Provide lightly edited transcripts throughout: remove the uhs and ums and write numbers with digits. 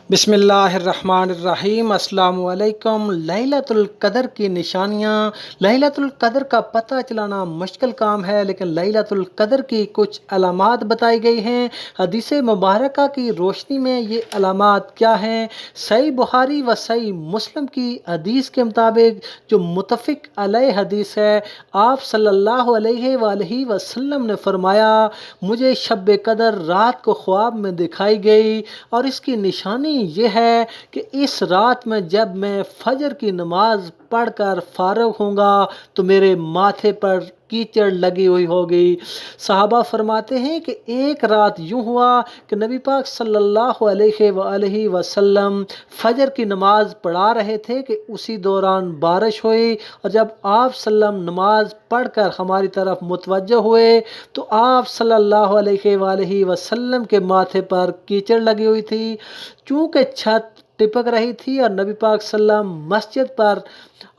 बिस्मिल्लाहिर्रहमानिर्रहीम। अस्सलाम वालेकुम। लैलतुल क़द्र की निशानियाँ। लैलतुल क़द्र का पता चलाना मुश्किल काम है, लेकिन लैलतुल क़द्र की कुछ अलामात बताई गई हैं। हदीस मुबारका की रोशनी में ये अलामात क्या हैं? सही बुखारी व सही मुस्लिम की हदीस के मुताबिक, जो मुत्तफ़िक़ अलैह हदीस है, आप सल्लल्लाहु अलैहि वसल्लम ने फरमाया, मुझे शब क़द्र रात को ख्वाब में दिखाई गई और इसकी निशानी ये है कि इस रात में जब मैं फजर की नमाज पढ़कर फारग होऊंगा तो मेरे माथे पर कीचड़ लगी हुई होगी। सहाबा फरमाते हैं कि एक रात यूं हुआ कि नबी पाक सल्लल्लाहु अलैहि वसल्लम फजर की नमाज पढ़ा रहे थे कि उसी दौरान बारिश हुई, और जब आप सल्लम नमाज पढ़कर हमारी तरफ मुतवज्जह हुए तो आप सल्लल्लाहु अलैहि वसल्लम के माथे पर कीचड़ लगी हुई थी। चूँकि छत टिपक रही थी और नबी पाक सल्लम मस्जिद पर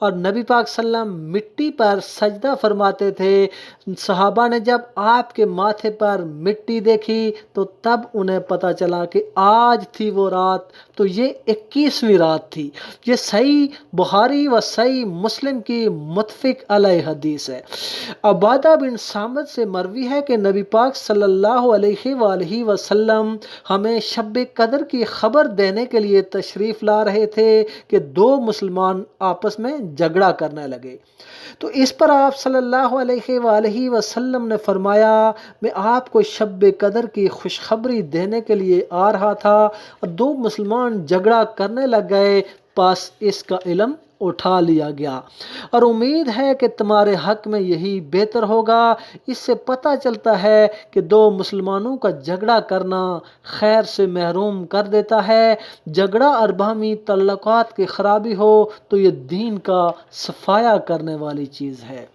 और नबी पाक सल्लम मिट्टी पर सजदा फरमाते थे। सहाबा ने जब आपके माथे पर मिट्टी देखी तो तब उन्हें पता चला कि आज थी वो रात। तो ये 21वीं रात थी। ये सही बुखारी व सही मुस्लिम की मुत्तफ़िक़ अलैह हदीस है। अबादा बिन सामद से मरवी है कि नबी पाक सल्लल्लाहु अलैहि वसल्लम हमें शब कदर की खबर देने के लिए तशरीफ़ ला रहे थे कि दो मुसलमान आपस में झगड़ा करने लगे। तो इस पर आप सल्लल्लाहु अलैहि वसल्लम ने फरमाया, मैं आपको शब कदर की खुशखबरी देने के लिए आ रहा था और दो मुसलमान झगड़ा करने लग गए। पास इसका इल्म उठा लिया गया और उम्मीद है कि तुम्हारे हक में यही बेहतर होगा। इससे पता चलता है कि दो मुसलमानों का झगड़ा करना खैर से महरूम कर देता है। झगड़ा और बाहमी तल्लुकात की खराबी हो तो ये दीन का सफाया करने वाली चीज़ है।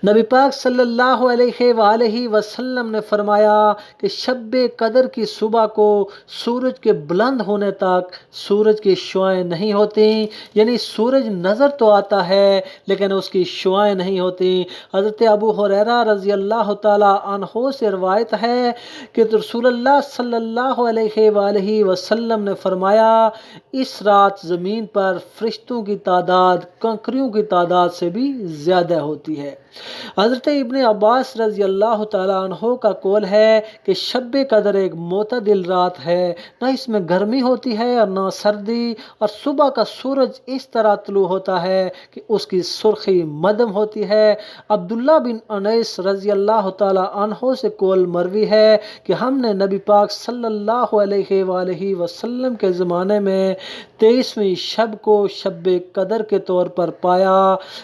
नबी पाक सल्लल्लाहु अलैहि वसल्लम ने फरमाया कि शब कदर की सुबह को सूरज के बुलंद होने तक सूरज की शुआएं नहीं होती, यानी सूरज नज़र तो आता है लेकिन उसकी शुआएं नहीं होती। हज़रत अबू हुरैरा रज़ी अल्लाह ताला अन्हो से रवायत है कि रसूलुल्लाह सल्लल्लाहु अलैहि वसल्लम ने फरमाया, इस रात ज़मीन पर फरिश्तों की तादाद कंकरियों की तादाद से भी ज़्यादा होती है। हज़रत इब्ने अब्बास रज़ी अल्लाह ताला अन्हो का कौल है कि शब कदर एक मोतदिल रात है, ना इसमें गर्मी होती है और ना सर्दी, और सुबह का सूरज इस तरह तुलू होता है कि उसकी सुर्खी मदम होती है। अब्दुल्ला बिन अनैस रज़ी अल्लाह ताला अन्हो से कौल मरवी है कि हमने नबी पाक सल्लल्लाहु अलैहि वसल्लम के ज़माने में 23वीं शब को शब कदर के तौर पर पाया।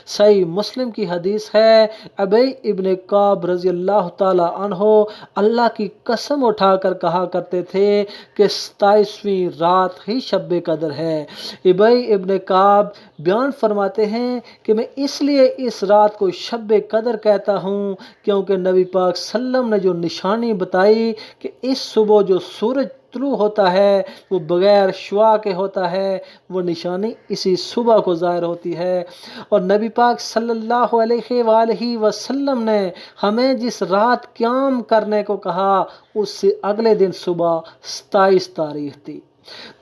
सही मुस्लिम की हदीस है, अबई इब्ने काब रज़ी अल्लाह ताला अन्हो अल्लाह की कसम उठाकर कहा करते थे कि 27वीं रात ही शब कदर है। अबई इब्ने काब बयान फरमाते हैं कि मैं इसलिए इस रात को शब कदर कहता हूँ क्योंकि नबी पाक सल्लम ने जो निशानी बताई कि इस सुबह जो सूरज तुलू होता है वो बग़ैर शुआ के होता है, वो निशानी इसी सुबह को ज़ाहिर होती है। और नबी पाक सल्लल्लाहु अलैहि वसल्लम ने हमें जिस रात क़याम करने को कहा उससे अगले दिन सुबह 27 तारीख थी।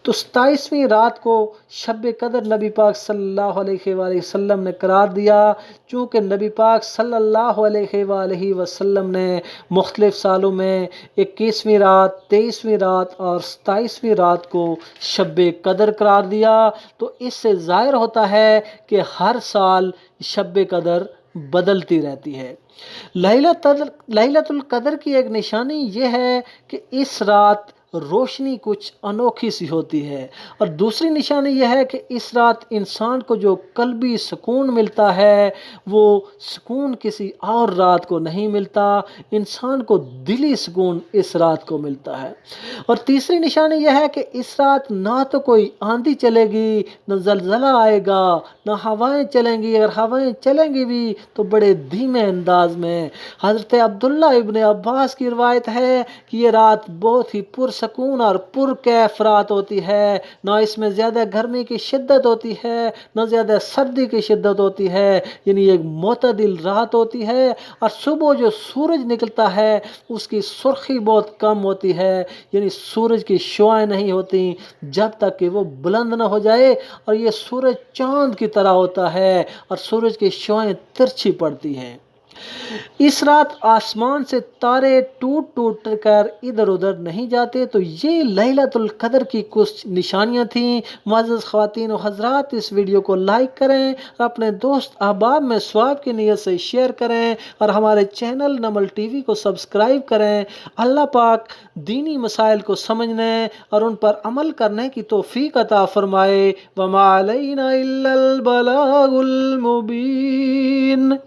तो 27वीं रात को शब कदर नबी पाक सल्लल्लाहु अलैहि वसल्लम ने करार दिया। चूँकि नबी पाक सल्लल्लाहु अलैहि वसल्लम ने मुख्तलिफ सालों में 21वीं रात, 23वीं रात और 27वीं रात को शब कदर करार दिया, तो इससे ज़ाहिर होता है कि हर साल शब कदर बदलती रहती है। लैलतुल क़द्र की एक निशानी यह है कि इस रात रोशनी कुछ अनोखी सी होती है, और दूसरी निशानी यह है कि इस रात इंसान को जो कल्बी सुकून मिलता है वो सुकून किसी और रात को नहीं मिलता। इंसान को दिली सुकून इस रात को मिलता है। और तीसरी निशानी यह है कि इस रात ना तो कोई आंधी चलेगी, न ज़लज़ला आएगा, न हवाएं चलेंगी। अगर हवाएं चलेंगी भी तो बड़े धीमे अंदाज में। हज़रत अब्दुल्ला इब्ने अब्बास की रिवायत है कि ये रात बहुत ही पुरसकून पुरसकून और पुरकैफ रात होती है, ना इसमें ज़्यादा गर्मी की शिद्दत होती है, ना ज़्यादा सर्दी की शिद्दत होती है। यानी एक मोतदिल रात होती है। और सुबह जो सूरज निकलता है उसकी सुर्खी बहुत कम होती है, यानी सूरज की शुआएं नहीं होती जब तक कि वो बुलंद ना हो जाए। और ये सूरज चांद की तरह होता है और सूरज की शुआएं तिरछी पड़ती हैं। इस रात आसमान से तारे टूट टूट कर इधर उधर नहीं जाते। तो ये लैलतुल कदर की कुछ निशानियां थीं। मुअज़्ज़ज़ ख़वातीन व हज़रात, इस वीडियो को लाइक करें और अपने दोस्त अहबाब में सवाब की नीयत से शेयर करें और हमारे चैनल नमल टीवी को सब्सक्राइब करें। अल्लाह पाक दीनी मसाइल को समझने और उन पर अमल करने की तौफीक अता फरमाए। वमा अलैना इल्लल बलागुल मुबीन।